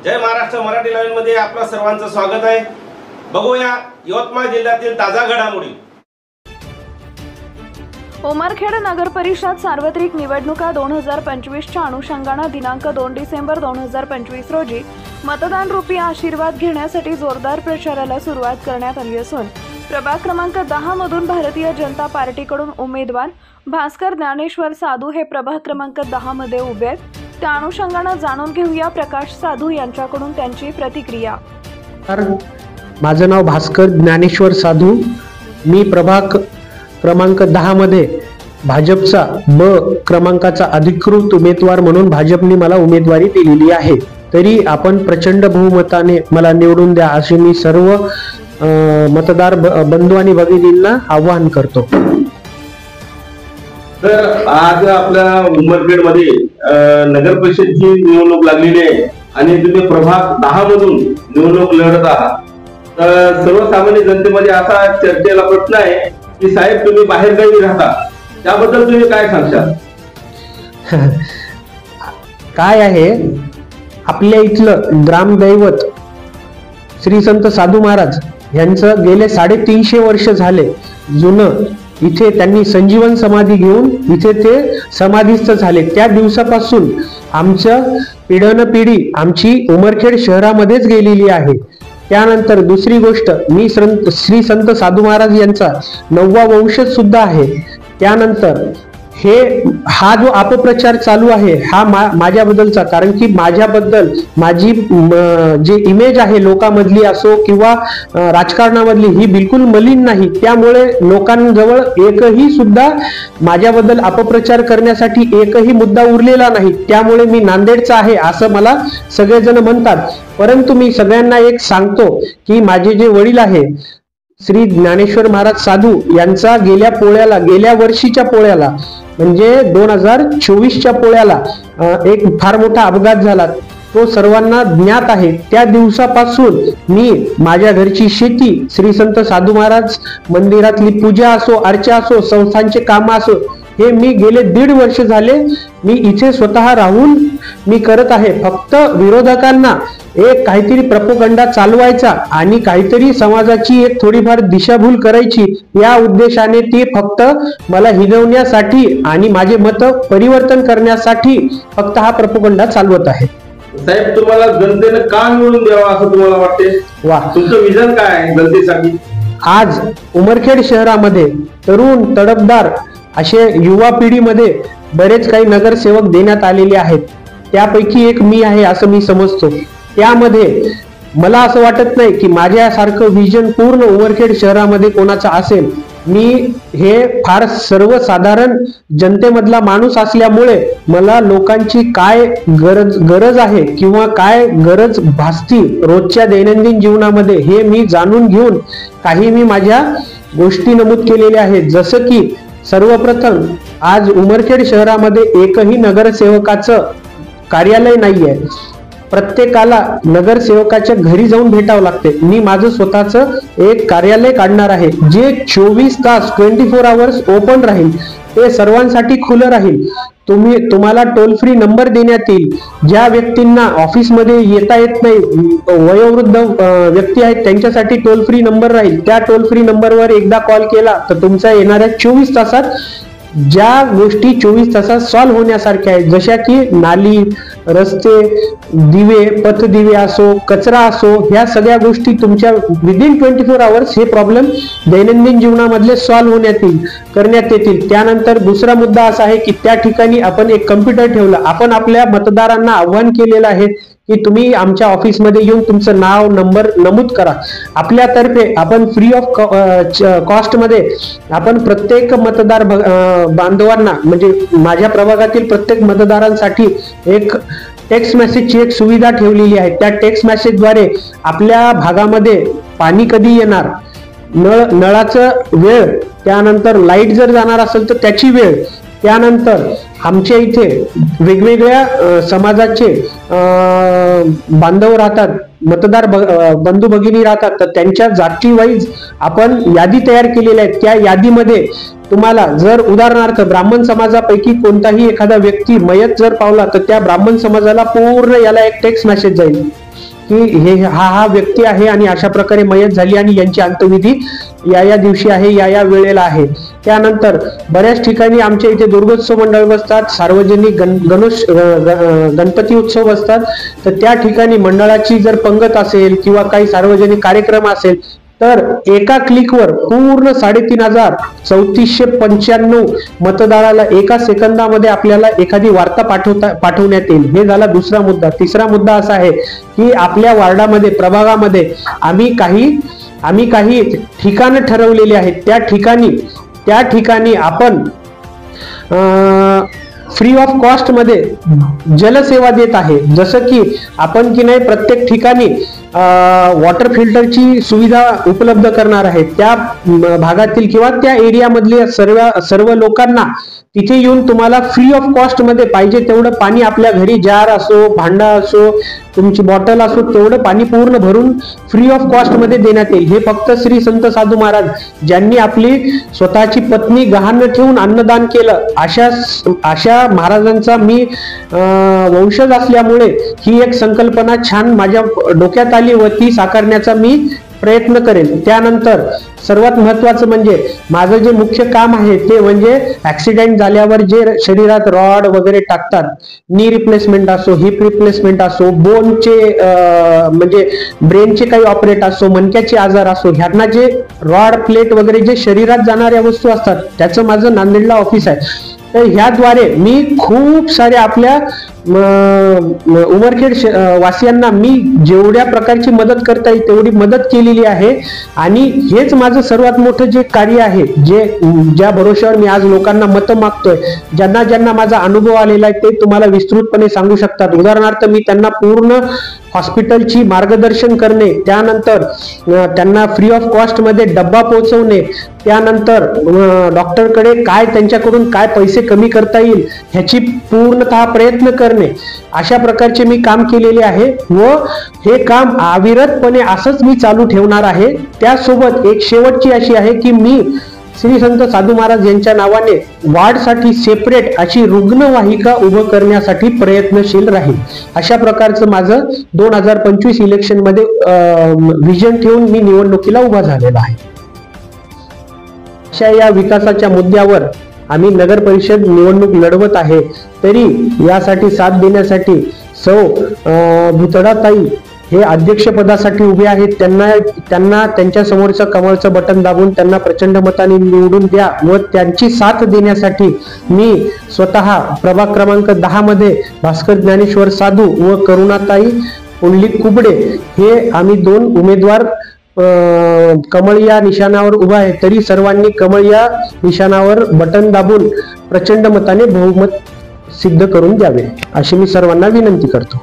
जय Maharashtra Marathi live मध्ये आपलं सर्वांचं स्वागत आहे। बघूया यवतमाळ जिल्ह्यातील ताजा घडामोडी। उमरखेड नगर परिषद सार्वत्रिक निवडणुका 2025 च्या अनुषंगाने दिनांक 2 डिसेंबर 2025 रोजी मतदान रूपी आशीर्वाद घेण्यासाठी जोरदार प्रचाराला सुरुवात करण्यात आली असून प्रभाग क्रमांक 10 मधून भारतीय जनता पार्टीकडून उमेदवार भास्कर ज्ञानेश्वर साधू हे प्रभाग क्रमांक 10 मध्ये उभे आहेत। त्या अनुषंगाने जाणून घेऊया प्रकाश साधू यांच्याकडून त्यांची प्रतिक्रिया। माझं नाव भास्कर ज्ञानेश्वर साधू, मी प्रभाग क्रमांक 10 मध्ये भाजपचा ब क्रमांकाचा अधिकृत उमेदवार म्हणून भाजपने मला उमेदवारी दिलेली आहे। तरी आपण प्रचंड बहुमताने मला निवडून द्या असे मी सर्व मतदार बंधू आणि भगिनींना आवाहन करतो। तर आज आपल्या उमरखेड मध्ये नगर परिषदची निवडणूक लागलेली आहे आणि तुम्ही प्रभाग 10 मधून निवडणूक लढत आहात। तर सर्वसामान्य जनतेमध्ये असा चर्चेला प्रश्न आहे की साहेब तुम्ही बाहेरगावी राहता, त्याबद्दल तुम्ही काय सांगशाल? काय आहे, आपल्या इथलं ग्रामदैवत श्री संत साधू महाराज यांचं गेले 350 वर्ष झाले जुनं इथे त्यांनी संजीवन समाधी घेऊन इथे ते समाधीस्थ झाले। त्या दिवसापासून आमचं पिढी आमची उमरखेड शहरामध्येच गेलेली आहे। त्यानंतर दुसरी गोष्ट, मी श्री संत साधू महाराज यांचा 9वा वंशज सुद्धा आहे। त्यानंतर हा जो अपप्रचार चालू आहे हा माझ्याबद्दलचा, कारण की माझ्याबद्दल माझी जी इमेज आहे लोकांमधली असो किंवा राजकारणामधली ही बिलकुल मलिन नाही। त्यामुळे लोकांजवळ एकही सुद्धा माझ्याबद्दल अपप्रचार करण्यासाठी एकही मुद्दा उरलेला नाही। त्यामुळे मी नांदेडचा आहे असं मला सगळेजण म्हणतात, परंतु मी सगळ्यांना एक सांगतो की माझे जे वडील आहे श्री ज्ञानेश्वर महाराज साधू यांचा गेल्या वर्षीच्या पोळ्याला म्हणजे 2024च्या पोळ्याला एक फार मोठा अपघात झाला, तो सर्वांना ज्ञात आहे। त्या दिवसापासून मी माझ्या घरची शेती, श्री संत साधू महाराज मंदिरातली पूजा असो, अर्चा असो, संस्थांचे काम असो, हे मी गेले 1.5 वर्ष झाले मी इथे स्वतः राहून मी करत आहे। फक्त विरोधकांना एक काहीतरी प्रोपगंडा चालवायचा आणि काहीतरी समाजाची एक थोडीफार दिशाभूल करायची या उद्देशाने ते फक्त मला हिणवण्यासाठी आणि माझे मत परिवर्तन करण्यासाठी फक्त हा प्रोपगंडा चालवत आहे। साहेब, तुम्हाला जनतेने का निवडून द्यावा असं तुम्हाला वाटते? तुमचं विजन काय आहे जनतेसाठी? आज उमरखेड शहरामध्ये तरुण तडफदार असे युवा पिढीमध्ये बरेच काही नगरसेवक देण्यात आलेले आहेत। त्यापैकी एक मी आहे असं मी समजतो। त्यामध्ये मला असं वाटत नाही की माझ्यासारखं विजन पूर्ण उमरखेड शहरामध्ये कोणाचं असेल। मी हे फार सर्वसाधारण जनतेमधला माणूस असल्यामुळे मला लोकांची काय गरज आहे किंवा काय गरज भासती रोजच्या दैनंदिन जीवनामध्ये हे मी जाणून घेऊन काही मी माझ्या गोष्टी नमूद केलेल्या आहेत। जसं की सर्वप्रथम आज उमरखेड शहरामध्ये एकही नगरसेवकाचं कार्यालय नाहीये। प्रत्येकाला नगरसेवकाच्या घरी जाऊन भेटावं लागते। मी माझं स्वतःचं एक कार्यालय काढणार आहे जे 24 तास 24 आवर्स ओपन राहील, ते सर्वांसाठी खुलं राहील। तुम्हाला टोल फ्री नंबर देण्यात येईल। ज्या व्यक्तींना ऑफिसमध्ये येता येत नाही, वयोवृद्ध व्यक्ती आहेत, त्यांच्यासाठी टोल फ्री नंबर राहील। त्या टोल फ्री नंबरवर एकदा कॉल केला तर तुमच्या येणाऱ्या 24 तासात ज्या गोष्टी 24 तासात सॉल्व्ह होण्यासारख्या आहेत, जशा की नाली, रस्ते, दिवे, पथदिवे असो, कचरा असो, ह्या सगळ्या गोष्टी तुमच्या विदिन 24 आवर्स हे प्रॉब्लेम दैनंदिन जीवनामधले सॉल्व्ह करण्यात येतील। त्यानंतर दुसरा मुद्दा असा आहे की त्या ठिकाणी आपण एक कम्प्युटर ठेवला। आपण आपल्या मतदारांना आव्हान केलेलं आहे की तुम्ही आमच्या ऑफिसमध्ये येऊन तुमचं नाव, नंबर नमूद करा। आपल्यातर्फे आपण फ्री ऑफ कॉस्ट मध्ये आपण प्रत्येक मतदार बांधवांना म्हणजे माझ्या प्रभागातील प्रत्येक मतदारांसाठी एक टेक्स्ट मेसेजची एक सुविधा ठेवलेली आहे। त्या टेक्स्ट मेसेजद्वारे आपल्या भागामध्ये पाणी कधी येणार, नळाचं वेळ, त्यानंतर लाईट जर जाणार असेल तर त्याची वेळ, त्यानंतर आमच्या इथे वेगवेगळ्या समाजाचे बांधव राहतात, मतदार बंधू भगिनी राहतात, तर त्यांच्या जाती वाईज आपण यादी तयार केलेली आहे। त्या यादीमध्ये तुम्हाला जर उदाहरणार्थ ब्राह्मण समाजापैकी कोणताही एखादा व्यक्ती मयत जर पावला तर त्या ब्राह्मण समाजाला पूर्ण याला एक टेक्स्ट मेसेज जाईल की हा व्यक्ती आहे आणि अशा प्रकारे मयत झाली आणि यांची अंत्यविधी या दिवशी आहे, या वेळेला आहे. त्यानंतर बऱ्याच ठिकाणी आमच्या इथे दुर्गोत्सव मंडळ बसतात, सार्वजनिक गणपती उत्सव असतात. तर त्या ठिकाणी मंडळाची जर पंगत असेल किंवा काही सार्वजनिक कार्यक्रम असेल तर एका क्लिकवर पूर्ण 3,3495 मतदाराला एका सेकंदामध्ये आपल्याला एखादी वार्ता पाठवण्यात येईल. हे झाला दुसरा मुद्दा. तिसरा मुद्दा असा आहे की आपल्या वार्डामध्ये, प्रभागामध्ये आम्ही काही ठिकाणं ठरवलेली आहेत. त्या ठिकाणी आपण फ्री ऑफ कॉस्ट मध्ये जलसेवा देत आहे. जसं की आपण की नाही प्रत्येक ठिकाणी वॉटर फिल्टरची सुविधा उपलब्ध करणार आहे. त्या भागातील किंवा त्या एरियामधल्या सर्व लोकांना तिथे येऊन तुम्हाला फ्री ऑफ कॉस्ट मध्ये पाहिजे तेवढं पाणी, आपल्या घरी जार असो, भांडा असो, तुमची बॉटल असो, तेवढं पाणी पूर्ण भरून फ्री ऑफ कॉस्ट मध्ये देण्यात येईल. हे फक्त श्री संत साधू महाराज ज्यांनी आपली स्वतःची पत्नी गहाण ठेवून अन्नदान केलं अशा महाराजांचा मी वंशज असल्यामुळे ही एक संकल्पना छान माझ्या डोक्यात आली व ती साकारण्याचा मी प्रयत्न करेल. त्यानंतर सर्वात महत्वाचं म्हणजे माझं जे मुख्य काम आहे ते म्हणजे ऍक्सिडेंट झाल्यावर जे शरीरात रॉड वगैरे टाकतात, नी रिप्लेसमेंट असो, हिप रिप्लेसमेंट असो, बोनचे म्हणजे ब्रेनचे काही ऑपरेट असो, मणक्याचे आजार असो, ह्यांना जे रॉड प्लेट वगैरे जे शरीरात जाणाऱ्या वस्तू असतात त्याचं माझं नांदेडला ऑफिस आहे. तर ह्याद्वारे मी खूप साऱ्या आपल्या उमरखेड वासियांना मी जेवढ्या प्रकारची मदत करता येईल तेवढी मदत केलेली आहे. आणि हेच माझं सर्वात मोठं जे कार्य आहे, ज्या भरोश्यावर मी आज लोकांना मतं मागतोय, ज्यांना माझा अनुभव आलेला आहे ते तुम्हाला विस्तृतपणे सांगू शकतात. उदाहरणार्थ मी त्यांना पूर्ण हॉस्पिटलची मार्गदर्शन करणे, त्यानंतर त्यांना फ्री ऑफ कॉस्ट मध्ये डब्बा पोहोचवणे, त्यानंतर डॉक्टरकडे त्यांच्याकडून काय पैसे कमी करता येईल ह्याची पूर्णतः प्रयत्न करणे, अशा प्रकारचे मी काम केलेले आहे व हे काम अविरतपणे असंच मी चालू ठेवणार आहे. त्यासोबत एक शेवटची अशी आहे की मी श्री संत साधू महाराज यांच्या नावाने वार्डसाठी सेपरेट अशी रुग्णवाहिका उभं करण्यासाठी प्रयत्नशील राहील. अशा प्रकारचं माझं 2025 इलेक्शन मध्ये विजन ठेवून मी निवडणुकीला उभा झालेला आहे. अशा या विकासाच्या मुद्द्यावर आम्ही नगर परिषद निवडणूक लढवत आहे. तरी यासाठी साथ देण्यासाठी सौ भुतडाताई हे अध्यक्षपदासाठी उभे आहेत. त्यांना त्यांच्या समोरचं कमळचं बटन दाबून त्यांना प्रचंड मताने निवडून द्या व त्यांची साथ देण्यासाठी मी स्वतः प्रभाग क्रमांक 10 मध्ये भास्कर ज्ञानेश्वर साधू व करुणाताई पुंडलिक कुबडे हे आम्ही 2 उमेदवार कमळ या निशाणावर उभा आहे. तरी सर्वांनी कमळ या निशाणावर बटन दाबून प्रचंड मताने बहुमत सिद्ध करून द्यावे अशी मी सर्वांना विनंती करतो.